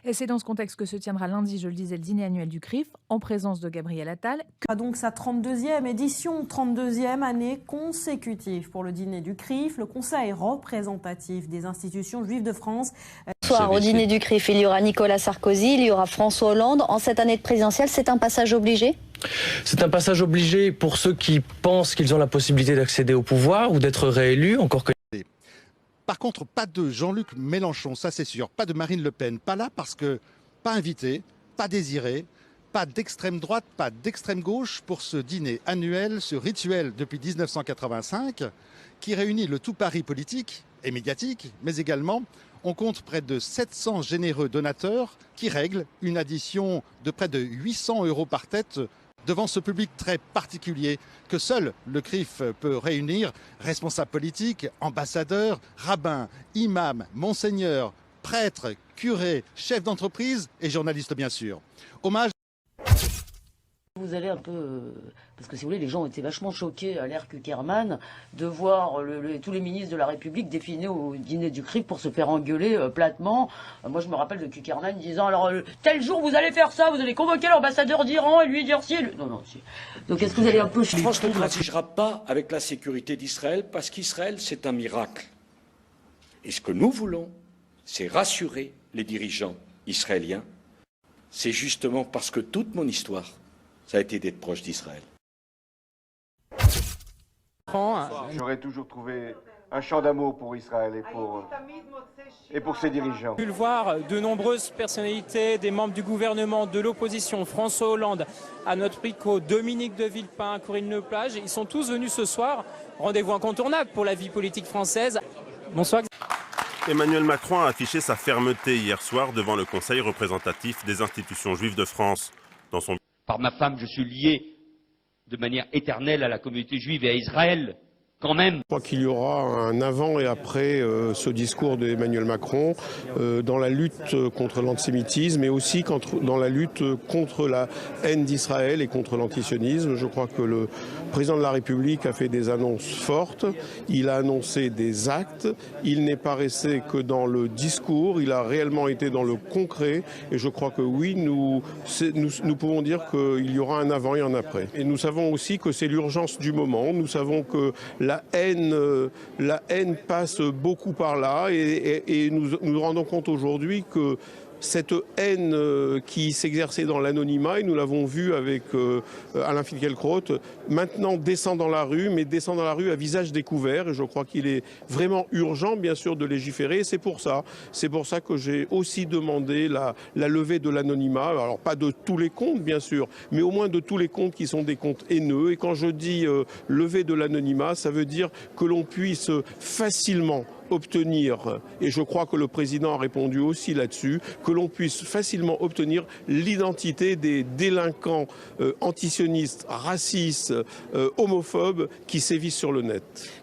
Et c'est dans ce contexte que se tiendra lundi, je le disais, le dîner annuel du CRIF, en présence de Gabriel Attal. Donc sa 32e édition, 32e année consécutive pour le dîner du CRIF, le Conseil représentatif des institutions juives de France. Ce soir, au dîner du CRIF, il y aura Nicolas Sarkozy, il y aura François Hollande. En cette année de présidentielle, c'est un passage obligé ? C'est un passage obligé pour ceux qui pensent qu'ils ont la possibilité d'accéder au pouvoir ou d'être réélus, encore que... Par contre, pas de Jean-Luc Mélenchon, ça c'est sûr. Pas de Marine Le Pen. Pas là parce que pas invité, pas désiré, pas d'extrême droite, pas d'extrême gauche pour ce dîner annuel, ce rituel depuis 1985 qui réunit le tout Paris politique et médiatique, mais également on compte près de 700 généreux donateurs qui règlent une addition de près de 800 € par tête devant ce public très particulier que seul le CRIF peut réunir, responsables politiques, ambassadeurs, rabbins, imams, monseigneurs, prêtres, curés, chefs d'entreprise et journalistes bien sûr. Hommage. Vous allez un peu, parce que si vous voulez, les gens étaient vachement choqués à l'ère Kuckerman de voir tous les ministres de la République défiler au dîner du CRIF pour se faire engueuler platement. Moi je me rappelle de Kuckerman disant alors tel jour vous allez faire ça, vous allez convoquer l'ambassadeur d'Iran et lui dire si. Non, non, si. Donc est-ce que vous allez un peu... France ne transigera pas avec la sécurité d'Israël parce qu'Israël c'est un miracle. Et ce que nous voulons, c'est rassurer les dirigeants israéliens. C'est justement parce que toute mon histoire, ça a été d'être proche d'Israël. J'aurais toujours trouvé un chant d'amour pour Israël et pour ses dirigeants. On a pu le voir, de nombreuses personnalités, des membres du gouvernement, de l'opposition, François Hollande, à notre Picot, Dominique de Villepin, Corinne Lepage, ils sont tous venus ce soir. Rendez-vous incontournable pour la vie politique française. Bonsoir. Emmanuel Macron a affiché sa fermeté hier soir devant le Conseil représentatif des institutions juives de France. Dans son... Par ma femme, je suis lié de manière éternelle à la communauté juive et à Israël, quand même. Je crois qu'il y aura un avant et après ce discours d'Emmanuel Macron dans la lutte contre l'antisémitisme et aussi dans la lutte contre la haine d'Israël et contre l'antisionisme. Je crois que le président de la République a fait des annonces fortes, il a annoncé des actes, il n'est pas resté que dans le discours, il a réellement été dans le concret et je crois que oui, nous pouvons dire qu'il y aura un avant et un après. Et nous savons aussi que c'est l'urgence du moment, nous savons que la haine passe beaucoup par là et nous rendons compte aujourd'hui que cette haine qui s'exerçait dans l'anonymat, et nous l'avons vu avec Alain Finkielkraut, maintenant descend dans la rue, mais descend dans la rue à visage découvert. Et je crois qu'il est vraiment urgent, bien sûr, de légiférer. Et c'est pour ça que j'ai aussi demandé la levée de l'anonymat. Alors pas de tous les comptes, bien sûr, mais au moins de tous les comptes qui sont des comptes haineux. Et quand je dis levée de l'anonymat, ça veut dire que l'on puisse facilement obtenir, et je crois que le président a répondu aussi là-dessus, que l'on puisse facilement obtenir l'identité des délinquants antisionistes, racistes, homophobes qui sévissent sur le net.